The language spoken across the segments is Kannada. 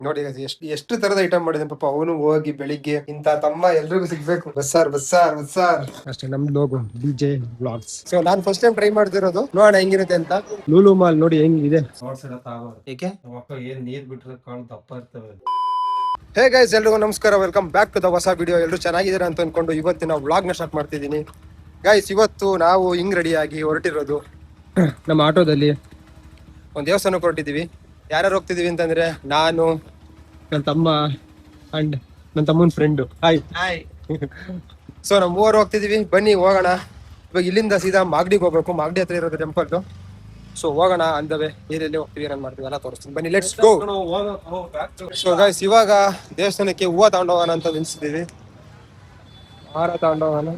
ನೋಡಿ ಎಷ್ಟು ಎಷ್ಟು ತರದ ಐಟಮ್ ಮಾಡಿದೆ ಪಾಪ. ಅವನು ಹೋಗಿ ಬೆಳಿಗ್ಗೆ ಇಂತ ತಮ್ಮ ಎಲ್ರಿಗೂ ಸಿಗ್ಬೇಕು. ಬಸ್ಸಾರ್ ಬಸ್ಸಾರ್ ಬಸ್ಸಾರ್ ಅಷ್ಟೇ. ನಮ್ದು ಲೋಗೋ DJ Vlogs. ಸೊ ನಾನ್ ಫಸ್ಟ್ ಟೈಮ್ ಟ್ರೈ ಮಾಡ್ತಿರೋದು, ನೋಡೋಣ ಹೆಂಗಿರುತ್ತೆ ಅಂತ. ಲೂಲು ಮಾಲ್ ನೋಡಿ ಹೆಂಗಿದೆ. ಏಕೆ ಏನ್ ನೀರ್ ಬಿಟ್ರೆ ಕಾಣ್ ದಪ್ಪ ಇರ್ತವೆ. ಹೇ ಗೈಸ್, ಎಲ್ರಿಗೂ ನಮಸ್ಕಾರ, ವೆಲ್ಕಮ್ ಬ್ಯಾಕ್ ಟು ದ ಹೊಸ ವಿಡಿಯೋ. ಎಲ್ಲರೂ ಚೆನ್ನಾಗಿದ್ದೀರಾ ಅಂತ ಅನ್ಕೊಂಡು ಇವತ್ತಿನ ವ್ಲಾಗ್ ನ ಸ್ಟಾರ್ಟ್ ಮಾಡ್ತಿದ್ದೀನಿ. ಗೈಸ್, ಇವತ್ತು ನಾವು ಹಿಂಗ್ ರೆಡಿಯಾಗಿ ಹೊರಟಿರೋದು ನಮ್ಮ ಆಟೋದಲ್ಲಿ ಒಂದು ದೇವಸ್ಥಾನಕ್ಕೆ ಹೊರಟಿದ್ದೀವಿ. ಯಾರ್ಯಾರು ಹೋಗ್ತಿದೀವಿ ಅಂತಂದ್ರೆ, ನಾನು, ನನ್ನ ತಮ್ಮ ಅಂಡ್ ನನ್ನ ತಮ್ಮನ ಫ್ರೆಂಡು. ಹಾಯ್. ಸೊ ನಾವು ಮೂವರು ಹೋಗ್ತಿದೀವಿ. ಬನ್ನಿ ಹೋಗೋಣ. ಇವಾಗ ಇಲ್ಲಿಂದ ಸೀದಾ ಮಾಗಡಿಗೆ ಹೋಗ್ಬೇಕು. ಮಾಗಡಿ ಹತ್ರ ಇರೋದು ಟೆಂಪಲ್. ಸೊ ಹೋಗೋಣ. ಅಂದವೆ ಏನೆಲ್ಲಿ ಹೋಗ್ತೀವಿ, ಏನೇನು ಮಾಡ್ತೀವಿ ಎಲ್ಲ ತೋರಿಸ್ತೀನಿ. ಬನ್ನಿ, ಲೆಟ್ಸ್ ಗೋ. ಸೊ ಗೈಸ್, ಇವಾಗ ದೇವಸ್ಥಾನಕ್ಕೆ ಹೂವು ತಗೊಂಡು ಹೋಗೋಣ ಅಂತ ನಿಲ್ಸಿದ್ದೀವಿ. ಹಾರ ತಗೊಂಡು ಹೋಗೋಣ.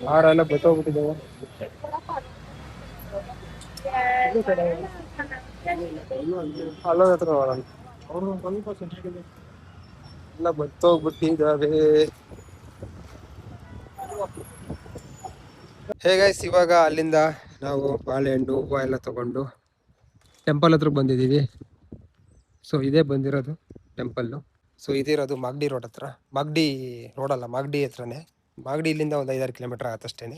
ಹಾರ ಎಲ್ಲ ಬೆಟ್ಟೋಗ್ಬಿಟ್ಟಿದ್ದೇವೆ. ಅಲ್ಲೋದ ಹತ್ರ ಹೋಗೋಣ. ಎಲ್ಲ ಬತ್ತೋಗ್ಬಿಟ್ಟಿದ್ದಾವೆ. ಗೈಸ್, ಇವಾಗ ಅಲ್ಲಿಂದ ನಾವು ಬಾಳೆಹಣ್ಣು ಹೂವು ಎಲ್ಲ ತಗೊಂಡು ಟೆಂಪಲ್ ಹತ್ರಕ್ಕೆ ಬಂದಿದ್ದೀವಿ. ಸೊ ಇದೇ ಬಂದಿರೋದು ಟೆಂಪಲ್ಲು. ಸೊ ಇದಿರೋದು ಮಾಗಡಿ ರೋಡ್ ಹತ್ರ. ಮಾಗಡಿ ರೋಡ್ ಅಲ್ಲ, ಮಾಗಡಿ ಹತ್ರನೇ. ಮಾಗಡಿ ಇಲ್ಲಿಂದ ಒಂದು 5-6 ಕಿಲೋಮೀಟರ್ ಆಗತ್ತಷ್ಟೇನೆ.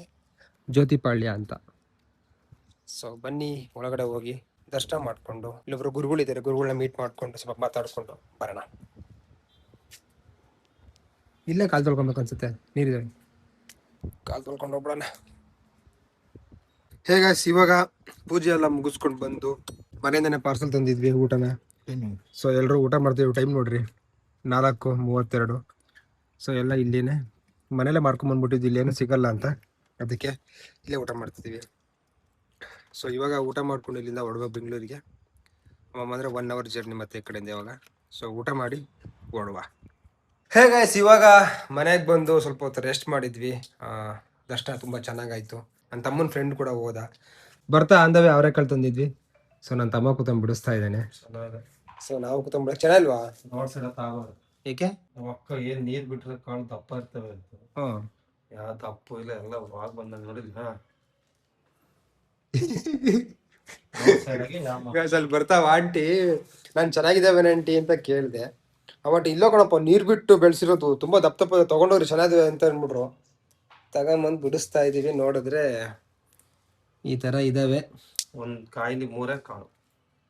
ಜ್ಯೋತಿಪಾಳ್ಯ ಅಂತ. ಸೊ ಬನ್ನಿ ಒಳಗಡೆ ಹೋಗಿ ದರ್ಶನ ಮಾಡ್ಕೊಂಡು, ಇಲ್ಲೊಬ್ರು ಗುರುಗಳಿದ್ದಾರೆ, ಗುರುಗಳನ್ನ ಮೀಟ್ ಮಾಡ್ಕೊಂಡು ಸ್ವಲ್ಪ ಮಾತಾಡ್ಕೊಂಡು ಬರೋಣ. ಇಲ್ಲೇ ಕಾಲು ತೊಳ್ಕೊಬೇಕು ಅನ್ಸುತ್ತೆ, ನೀರಿದೆ, ಕಾಲು ತೊಳ್ಕೊಂಡು ಹೋಗ್ಬಿಡೋಣ. ಗೈಸ್, ಇವಾಗ ಪೂಜೆ ಎಲ್ಲ ಮುಗಿಸ್ಕೊಂಡು ಬಂದು ಮನೆಯಿಂದನೇ ಪಾರ್ಸಲ್ ತಂದಿದ್ವಿ ಊಟನ. ಸೊ ಎಲ್ಲರೂ ಊಟ ಮಾಡ್ತೀವಿ. ಟೈಮ್ ನೋಡ್ರಿ 4:32. ಸೊ ಎಲ್ಲ ಇಲ್ಲಿನೇ ಮನೇಲೆ ಮಾಡ್ಕೊಂಬಂದ್ಬಿಟ್ಟಿದ್ವಿ, ಇಲ್ಲೇನು ಸಿಗಲ್ಲ ಅಂತ, ಅದಕ್ಕೆ ಇಲ್ಲೇ ಊಟ ಮಾಡ್ತಿದ್ದೀವಿ. ಸೊ ಇವಾಗ ಊಟ ಮಾಡ್ಕೊಂಡು ಇಲ್ಲಿಂದ ಹೊರಡ್ಬೇಕು ಬೆಂಗಳೂರಿಗೆ. ಅಂದರೆ 1 hour ಜರ್ನಿ ಮತ್ತೆ ಈ ಕಡೆಯಿಂದ ಇವಾಗ. ಸೊ ಊಟ ಮಾಡಿ ಹೊರಡುವ. ಗೈಸ್, ಇವಾಗ ಮನೆಗೆ ಬಂದು ಸ್ವಲ್ಪ ಹೊತ್ತು ರೆಸ್ಟ್ ಮಾಡಿದ್ವಿ. ದರ್ಶನ ತುಂಬ ಚೆನ್ನಾಗಾಯ್ತು. ನನ್ನ ತಮ್ಮನ ಫ್ರೆಂಡ್ ಕೂಡ ಹೋದ. ಬರ್ತಾ ಅಂದವೇ ಅವರೆಕಾಳು ತಂದಿದ್ವಿ. ಸೊ ನನ್ನ ತಮ್ಮ ಕೂತ್ಕೊಂಡು ಬಿಡಿಸ್ತಾ ಇದ್ದಾನೆ. ಸೊ ನಾವು ಕೂತ್ಕೊಂಡು ಬಿಡಕ್ಕೆ ಚೆನ್ನಾಗಿಲ್ವಾ? ಏಕೆ ಏನ್ ನೀರ್ ಬಿಟ್ರೆ ಕಾಳು ದಪ್ಪ ಇರ್ತವೆ. ಯಾವ ತಪ್ಪು ಇಲ್ಲ, ಎಲ್ಲ ವಾಗ್ ಬಂದಂಗ ನೋಡಿದ್ವಿ. ಅಲ್ಲಿ ಬರ್ತಾವ ಆಂಟಿ, ನಾನು ಚೆನ್ನಾಗಿದ್ದಾವೆ ಆಂಟಿ ಅಂತ ಕೇಳಿದೆ. ಅವಟ್ಟು ಇಲ್ಲೋ ಕಣಪ್ಪ, ನೀರ್ ಬಿಟ್ಟು ಬೆಳೆಸಿರೋದು, ತುಂಬಾ ದಪ್ಪ ದಪ್ಪ ತಗೊಂಡೋಗ್ರಿ ಚೆನ್ನಾಗಿದೆ ಅಂತ ಅಂದ್ಬಿಟ್ರು. ತಗೊಂಬಂದು ಬಿಡಿಸ್ತಾ ಇದೀವಿ. ನೋಡಿದ್ರೆ ಈ ತರ ಇದಾವೆ. ಒಂದ್ ಕಾಯಿಲಿ 3 ಕಾಳು,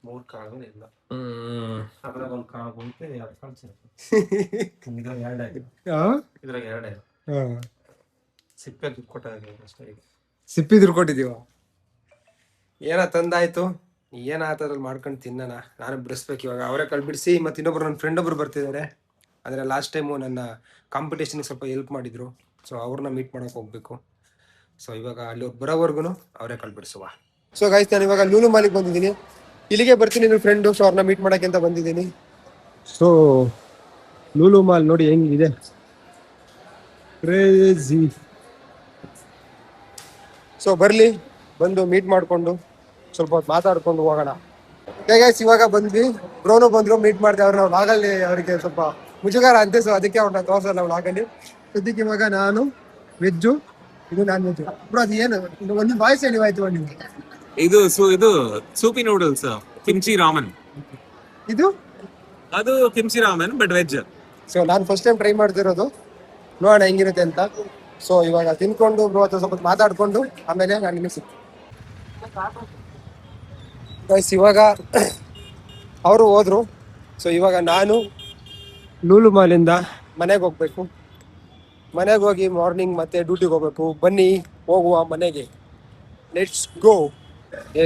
3 ಕಾಳು ಇಲ್ಲ. ಅದ್ರಾಗ ಒಂದ್ ಕಾಳು ಬಂತು, 2 ಕಾಳು ಸೇರ್ತು. ಇದ್ರಾಗ 2 ಸಿಪ್ಪೆ ದುಡ್ಡು ಕೊಟ್ಟಾಗ ಅಷ್ಟೇ. ಸಿಪ್ಪಿ ದುಡ್ಡು ಕೊಟ್ಟಿದೀವ. ಏನ ತಂದಾಯ್ತು, ಏನ್ ಆತದ್ರಲ್ಲಿ ಮಾಡ್ಕೊಂಡು ತಿನ್ನೋಣ. ನಾನು ಬಿಡಿಸ್ಬೇಕು ಇವಾಗ. ಅವರೇ ಕಾಳು ಬಿಡಿಸಿ, ಮತ್ತೆ ಇನ್ನೊಬ್ರು ನನ್ನ ಫ್ರೆಂಡ್ ಒಬ್ರು ಬರ್ತಿದ್ದಾರೆ. ಅಂದರೆ ಲಾಸ್ಟ್ ಟೈಮು ನನ್ನ ಕಾಂಪಿಟೇಷನ್ಗೆ ಸ್ವಲ್ಪ ಹೆಲ್ಪ್ ಮಾಡಿದ್ರು. ಸೊ ಅವ್ರನ್ನ ಮೀಟ್ ಮಾಡೋಕೆ ಹೋಗ್ಬೇಕು. ಸೊ ಇವಾಗ ಅಲ್ಲಿ ಬರೋವರೆಗೂ ಅವರೇ ಕಾಳು ಬಿಡಿಸುವ. ಸೊ ಗೈಸ್, ನಾನು ಇವಾಗ ಲೂಲು ಮಾಲಿಗೆ ಬಂದಿದ್ದೀನಿ. ಇಲ್ಲಿಗೆ ಬರ್ತೀನಿ ನನ್ನ ಫ್ರೆಂಡು. ಸೊ ಅವ್ರನ್ನ ಮೀಟ್ ಮಾಡೋಕ್ಕೆ ಅಂತ ಬಂದಿದ್ದೀನಿ. ಸೊ ಲೂಲು ಮಾಲ್ ನೋಡಿ ಹೆಂಗಿದೆ, ಕ್ರೇಜಿ. ಸೊ ಬರಲಿ, ಬಂದು ಮೀಟ್ ಮಾಡಿಕೊಂಡು ಸ್ವಲ್ಪ ಹೊತ್ತು ಮಾತಾಡ್ಕೊಂಡು ಹೋಗೋಣ. ಗೈಸ್, ಇವಾಗ ಬಂದ್ವಿ. ಬ್ರೋನು ಬಂದ್ರು, ಮೀಟ್ ಮಾಡ್ದೆ ಅವ್ರು. ನಾವು ಲಾಗಲ್ಲಿ ಅವರಿಗೆ ಸ್ವಲ್ಪ ಮುಜುಗಾರ ಅಂತೆ. ಸೊ ಅದಕ್ಕೆ ಅವ್ರನ್ನ ತೋರ್ಸಲ್ಲ ನಾವು ಲಾಗಲ್ಲಿ. ಸದ್ಯಕ್ಕೆ ಇವಾಗ ನಾನು ವೆಜ್ಜು, ಇದು ನಾನ್ ವೆಜ್. ಬ್ರೋ ಅದು ಏನು ಒಂದು ವಾಯ್ಸ್ ಏನಿವಾಯ್ತು ನಿಮ್ಗೆ? ಇದು ಸೂಪಿ ನೂಡಲ್ಸ್, ಕಿಮ್ಚಿ ರಾಮನ್. ಇದು ಅದು kimchi Raman but veg. So ನಾನು ಫಸ್ಟ್ ಟೈಮ್ ಟ್ರೈ ಮಾಡ್ತಿರೋದು, ನೋಡೋಣ ಹೆಂಗಿರುತ್ತೆ ಅಂತ. ಸೊ ಇವಾಗ ತಿನ್ಕೊಂಡು ಬ್ರೋ ಹತ್ರ ಸ್ವಲ್ಪ ಮಾತಾಡ್ಕೊಂಡು ಆಮೇಲೆ ನಾನು ನಿಮಗೆ ಸಿಗ್ತೀನಿ. ಗೈಸ್, ಇವಾಗ ಅವರು ಹೋದ್ರು. ಸೊ ಇವಾಗ ನಾನು ಲೂಲು ಮಾಲಿಂದ ಮನೆಗೆ ಹೋಗ್ಬೇಕು. ಮನೆಗೆ ಹೋಗಿ ಮಾರ್ನಿಂಗ್ ಮತ್ತೆ ಡ್ಯೂಟಿಗೆ ಹೋಗ್ಬೇಕು. ಬನ್ನಿ ಹೋಗುವ ಮನೆಗೆ, ಲೆಟ್ಸ್ ಗೋ.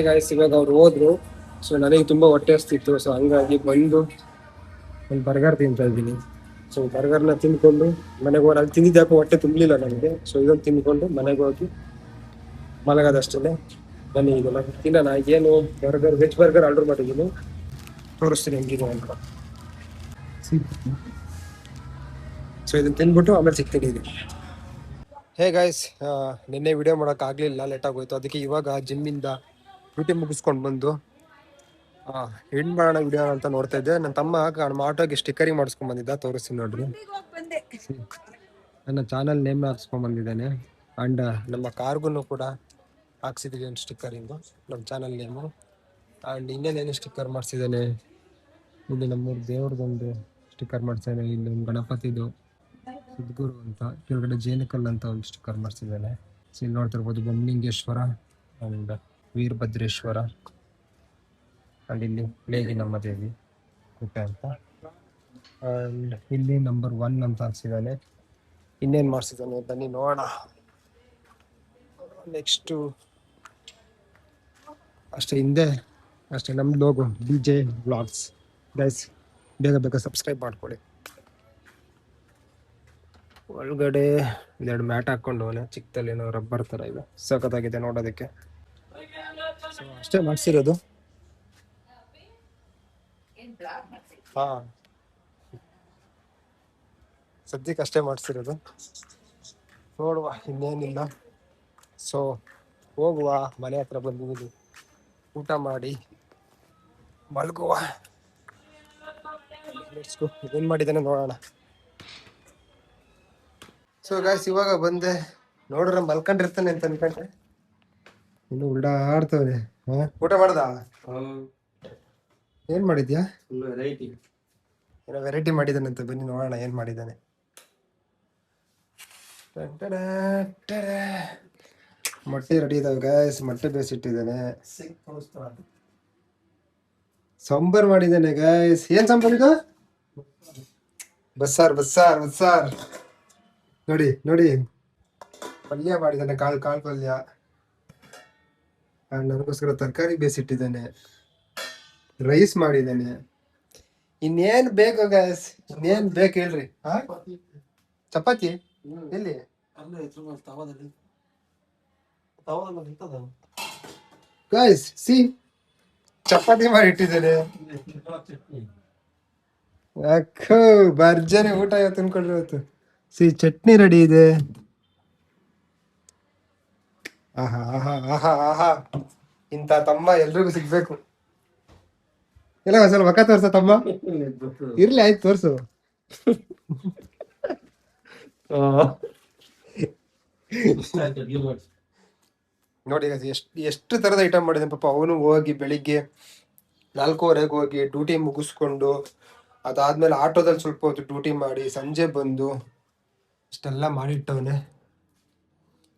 ಗೈಸ್, ಇವಾಗ ಅವ್ರು ಹೋದ್ರು. ಸೊ ನನಗೆ ತುಂಬ ಹೊಟ್ಟೆ ಹಸ್ತಿತ್ತು. ಸೊ ಹಂಗಾಗಿ ಬಂದು ಒಂದು ಬರ್ಗರ್ ತಿಂತಾ ಇದ್ದೀನಿ. ಸೊ ಬರ್ಗರ್ನ ತಿನ್ಕೊಂಡು ಮನೆಗೆ ಹೋಗಿ, ಅಲ್ಲಿ ತಿಂದಿದ್ದಾಕೋ ಹೊಟ್ಟೆ ತುಂಬಲಿಲ್ಲ ನನಗೆ. ಸೊ ಇದನ್ನು ತಿನ್ಕೊಂಡು ಮನೆಗೆ ಹೋಗಿ ಮಲಗೋದಷ್ಟೇ. ಬನ್ನಿ ಇದೆಲ್ಲ ತಿನ್ನೋಣ. ಏನು ಬರ್ಗರ್, ವೆಜ್ ಬರ್ಗರ್ ಆರ್ಡರ್ ಮಾಡಿದ್ದೀನಿ, ತೋರಿಸ್ತೀನಿ ಹೆಂಗಿದೆ ಅಂತ. ಸೊ ಇದನ್ನು ತಿಂದ್ಬಿಟ್ಟು ಆಮೇಲೆ ಸಿಗ್ತೀನಿ. ಗೈಸ್, ನಿನ್ನೆ ವಿಡಿಯೋ ಮಾಡೋಕ್ಕಾಗಲಿಲ್ಲ, ಲೇಟಾಗಿ ಹೋಯ್ತು. ಅದಕ್ಕೆ ಇವಾಗ ಜಿಮ್ಮಿಂದ ಡ್ಯೂಟಿ ಮುಗಿಸ್ಕೊಂಡು ಬಂದು ಎಂಡ್ ಮಾಡೋಣ ವಿಡಿಯೋ ಅಂತ ನೋಡ್ತಾ ಇದ್ದೆ. ನನ್ನ ತಮ್ಮ ನಮ್ಮ ಆಟೋಗೆ ಸ್ಟಿಕ್ಕರಿಂಗ್ ಮಾಡಿಸ್ಕೊಂಡ್ ಬಂದಿದ್ದ, ತೋರಿಸ್ತೀನಿ ನೋಡ್ರಿ. ನನ್ನ ಚಾನಲ್ ನೇಮ್ ಹಾಕ್ಸ್ಕೊಂಡ್ ಬಂದಿದ್ದೇನೆ. ಆ್ಯಂಡ್ ನಮ್ಮ ಕಾರ್ಗೂ ಕೂಡ ಹಾಕ್ಸಿದ್ದೀವಿ ಒಂದು ಸ್ಟಿಕ್ಕರಿಂಗು, ನಮ್ಮ ಚಾನಲ್ ನೇಮು. ಆ್ಯಂಡ್ ಇನ್ನೇನೇನು ಸ್ಟಿಕ್ಕರ್ ಮಾಡಿಸಿದ್ದೇನೆ, ಇಲ್ಲಿ ನಮ್ಮೂರು ದೇವ್ರದೊಂದು ಸ್ಟಿಕ್ಕರ್ ಮಾಡ್ಸಿದ್ದಾನೆ. ಇಲ್ಲಿ ಒಂದು ಗಣಪತಿದು ಸದ್ಗುರು ಅಂತ, ಕೆಳಗಡೆ ಜೇನುಕಲ್ ಅಂತ ಒಂದು ಸ್ಟಿಕ್ಕರ್ ಮಾಡಿಸಿದ್ದಾನೆ. ಸೊ ಇಲ್ಲಿ ನೋಡ್ತಿರ್ಬೋದು ಬೊಮ್ಮಲಿಂಗೇಶ್ವರ ಅಂಡ್ ವೀರಭದ್ರೇಶ್ವರ ಅಂಡ್ ಇಲ್ಲಿ ಲೇಗಿ ನಮ್ಮ ದೇವಿ ಕುಟ್ಟೆ ಅಂತ. ಅಂಡ್ ಇಲ್ಲಿ ನಂಬರ್ 1 ಅಂತ ಹಾಕ್ಸಿದ್ದಾನೆ. ಇನ್ನೇನು ಮಾಡಿಸಿದ್ದಾನೆ ಬನ್ನಿ ನೋಡೋಣ. ನೆಕ್ಸ್ಟು ಅಷ್ಟೇ ಹಿಂದೆ ಅಷ್ಟೇ ನಮ್ಮ ಲೋಗೋ DJ ವ್ಲಾಗ್ಸ್. ಗೈಸ್ ಬೇಗ ಬೇಗ ಸಬ್ಸ್ಕ್ರೈಬ್ ಮಾಡ್ಕೊಳ್ಳಿ. ಒಳಗಡೆ 2 ಮ್ಯಾಟ್ ಹಾಕೊಂಡು ಅವನೇ ಚಿಕ್ಕದಲ್ಲೇನೋ ರಬ್ಬರ್ ಥರ ಇದೆ, ಸಖತ್ತಾಗಿದೆ ನೋಡೋದಕ್ಕೆ. ಸೊ ಅಷ್ಟೇ ಮಾಡಿಸಿರೋದು. ಹಾಂ ಸದ್ಯಕ್ಕೆ ಅಷ್ಟೇ ಮಾಡಿಸಿರೋದು. ನೋಡುವ ಇನ್ನೇನಿಲ್ಲ. ಸೊ ಹೋಗುವ, ಮನೆ ಹತ್ರ ಬಂದಿದ್ದೀನಿ, ಊಟ ಮಾಡಿ ಮಲಗುವ. ಏನು ಮಾಡಿದ್ದಾನೆ ನೋಡೋಣ. ಸೊ ಗಾಯ್ಸ್ ಇವಾಗ ಬಂದೆ, ನೋಡ್ರೆ ಮಲ್ಕೊಂಡಿರ್ತಾನೆ ಅಂತ ಅನ್ಕೊಂಡೆ, ಇನ್ನು ಉಲ್ಡಾಡ್ತವನೆ. ಊಟ ಮಾಡ್ದ? ಏನ್ ಮಾಡಿದ್ಯಾ? ಏನೋ ವೆರೈಟಿ ಮಾಡಿದ್ದಾನಂತ, ಬನ್ನಿ ನೋಡೋಣ ಏನ್ ಮಾಡಿದ್ದಾನೆ. ಮೊಟ್ಟೆ ರೆಡಿ ಇದಾವೆ ಗಾಯ್ಸ್, ಮೊಟ್ಟೆ ಬೇಯಿಸಿಟ್ಟಿದ್ದಾನೆ. ಸಾಂಬಾರ್ ಮಾಡಿದ್ದಾನೆ ಗಾಯ್ಸ್. ಏನ್ ಸಾಂಬಾರ್ ಇದು? ಬಸ್ಸಾರ್ ಬಸ್ಸಾರ್ ಬಸ್ಸಾರ್. ನೋಡಿ ನೋಡಿ, ಪಲ್ಯ ಮಾಡಿದ್ದಾನೆ, ಕಾಳು ಪಲ್ಯ. ನನಗೋಸ್ಕರ ತರಕಾರಿ ಬೇಯಿಸಿಟ್ಟಿದ್ದಾನೆ, ರೈಸ್ ಮಾಡಿದ್ದಾನೆ. ಇನ್ನೇನ್ ಬೇಕು ಗಾಯ್ಸ್, ಇನ್ನೇನ್ ಬೇಕು ಹೇಳ್ರಿ. ಚಪಾತಿ ಎಲ್ಲಿ ಗಾಯ್ಸ್? ಸಿ ಚಪಾತಿ ಮಾಡಿ ಇಟ್ಟಿದ್ದೇನೆ. ಅಕ್ಕೋ ಭರ್ಜನೆ ಊಟ ಇವತ್ತು ಅನ್ಕೊಂಡ್ರಿ. ಇವತ್ತು ಸಿ ಚಟ್ನಿ ರೆಡಿ ಇದೆ. ಆಹಾ ಆಹಾ ಆಹಾ ಆಹಾ, ಇಂಥ ತಮ್ಮ ಎಲ್ರಿಗೂ ಸಿಗ್ಬೇಕು. ಎಲ್ಲ ಒಂದ್ಸಲ ಮಕ್ಕ ತೋರ್ಸ ತಮ್ಮ. ಇರ್ಲಿ ಆಯ್ತು ತೋರ್ಸು. ನೋಡಿ ಎಷ್ಟು ತರದ ಐಟಮ್ ಮಾಡಿದೆ ಪಾಪ. ಅವನು ಹೋಗಿ ಬೆಳಿಗ್ಗೆ 4:15 ಹೋಗಿ ಡ್ಯೂಟಿ ಮುಗಿಸ್ಕೊಂಡು, ಅದಾದ್ಮೇಲೆ ಆಟೋದಲ್ಲಿ ಸ್ವಲ್ಪ ಹೊತ್ತು ಡ್ಯೂಟಿ ಮಾಡಿ ಸಂಜೆ ಬಂದು ಇಷ್ಟೆಲ್ಲ ಮಾಡಿಟ್ಟವನೆ.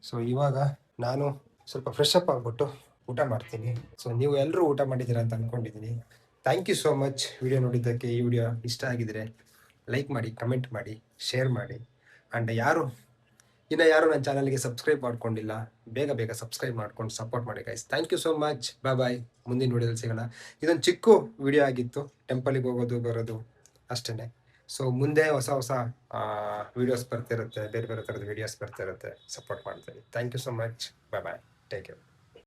ಸೊ ಇವಾಗ ನಾನು ಸ್ವಲ್ಪ ಫ್ರೆಶ್ ಅಪ್ ಆಗ್ಬಿಟ್ಟು ಊಟ ಮಾಡ್ತೀನಿ. ಸೊ ನೀವು ಎಲ್ಲರೂ ಊಟ ಮಾಡಿದ್ದೀರಾ ಅಂತ ಅನ್ಕೊಂಡಿದ್ದೀನಿ. Thank you so much video ನೋಡಿದ್ದಕ್ಕೆ. ಈ ವಿಡಿಯೋ ಇಷ್ಟ ಆಗಿದ್ರೆ ಲೈಕ್ ಮಾಡಿ, ಕಮೆಂಟ್ ಮಾಡಿ, ಶೇರ್ ಮಾಡಿ. ಆ್ಯಂಡ್ ಯಾರು ನನ್ನ ಚಾನಲ್ಗೆ ಸಬ್ಸ್ಕ್ರೈಬ್ ಮಾಡ್ಕೊಂಡಿಲ್ಲ, ಬೇಗ ಬೇಗ ಸಬ್ಸ್ಕ್ರೈಬ್ ಮಾಡ್ಕೊಂಡು ಸಪೋರ್ಟ್ ಮಾಡಿ guys. Thank you so much. Bye. ಮುಂದಿನ ವಿಡಿಯೋದಲ್ಲಿ ಸಿಗೋಣ. ಇದೊಂದು ಚಿಕ್ಕ ವಿಡಿಯೋ ಆಗಿತ್ತು, ಟೆಂಪಲಿಗೆ ಹೋಗೋದು ಬರೋದು ಅಷ್ಟೇ. ಸೊ ಮುಂದೆ ಹೊಸ ವೀಡಿಯೋಸ್ ಬರ್ತಿರುತ್ತೆ, ಬೇರೆ ಬೇರೆ ಥರದ ವೀಡಿಯೋಸ್ ಬರ್ತಿರುತ್ತೆ. ಸಪೋರ್ಟ್ ಮಾಡ್ತೀನಿ. Thank you so much. Bye. Take care.